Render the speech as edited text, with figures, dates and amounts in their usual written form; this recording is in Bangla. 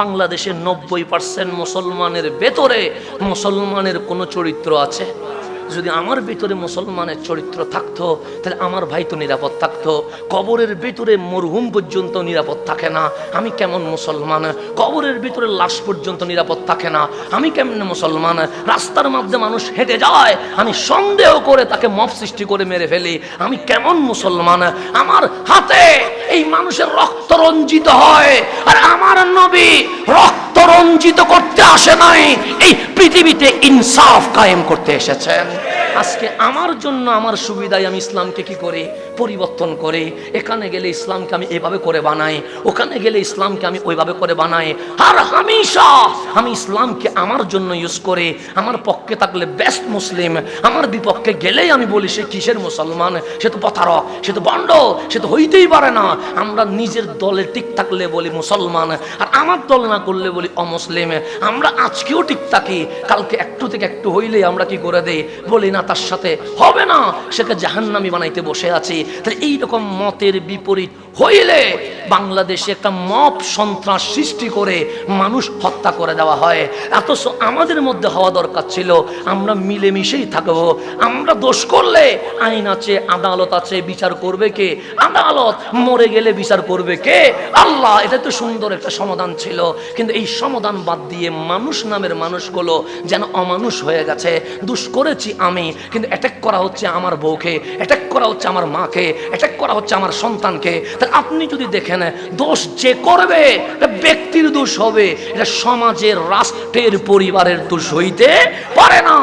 বাংলাদেশের 90% মুসলমানের ভেতরে মুসলমানের কোনো চরিত্র আছে? যদি আমার ভিতরে মুসলমানের চরিত্র থাকতো তাহলে আমার ভাই তো নিরাপদ থাকতো। কবরের ভিতরে মরহুম পর্যন্ত নিরাপদ থাকে না, আমি কেমন মুসলমান? কবরের ভিতরে লাশ পর্যন্ত নিরাপদ থাকে না, আমি কেমন মুসলমান? রাস্তার মধ্যে মানুষ হেঁটে যায়, আমি সন্দেহ করে তাকে মব সৃষ্টি করে মেরে ফেলি, আমি কেমন মুসলমান? আমার হাতে এই মানুষের রক্ত রঞ্জিত হয়, আর আমার নবী রক্ত রঞ্জিত করতে আসে নাই, এই পৃথিবীতে ইনসাফ কায়েম করতে এসেছেন। আজকে আমার জন্য আমার সুবিধায় আমি ইসলামকে কি করি? পরিবর্তন করে এখানে গেলে ইসলামকে আমি এভাবে করে বানাই, ওখানে গেলে ইসলামকে আমি ওইভাবে করে বানাই। আর হামেশা আমি ইসলামকে আমার জন্য ইউজ করে, আমার পক্ষে থাকলে বেস্ট মুসলিম, আমার বিপক্ষে গেলেই আমি বলি সে কিসের মুসলমান, সে তো প্রতারক, সে তো ভণ্ড, সে তো হইতেই পারে না। আমরা নিজের দলে ঠিক থাকলে বলি মুসলমান, আর আমার দল না করলে বলি অমুসলিম। আমরা আজকেও ঠিক থাকি, কালকে একটু থেকে একটু হইলেই আমরা কি করে দেই, বলি না তার সাথে হবে না, সেকে জাহান্নামী বানাইতে বসে আছি। তাহলে এইরকম মতের বিপরীত হইলে বাংলাদেশে একটা মব সন্ত্রাস সৃষ্টি করে মানুষ হত্যা করে দেওয়া হয়। অথচ আমাদের মধ্যে হওয়া দরকার ছিল আমরা মিলেমিশেই থাকবো। আমরা দোষ করলে আইন আছে, আদালত আছে, বিচার করবে কে? আদালত। মরে গেলে বিচার করবে কে? আল্লাহ। এটা তো সুন্দর একটা সমাধান ছিল, কিন্তু এই সমাধান বাদ দিয়ে মানুষ নামের মানুষগুলো যেন অমানুষ হয়ে গেছে। দোষ করেছি আমি, কিন্তু অ্যাটাক করা হচ্ছে আমার বউকে, অ্যাটাক করা হচ্ছে আমার মাকে, অ্যাটাক করা হচ্ছে আমার সন্তানকে। তাহলে আপনি যদি দেখেন দোষ যে করবে এটা ব্যক্তির দোষ হবে, এটা সমাজের, রাষ্ট্রের, পরিবারের দোষ হইতে পারে না।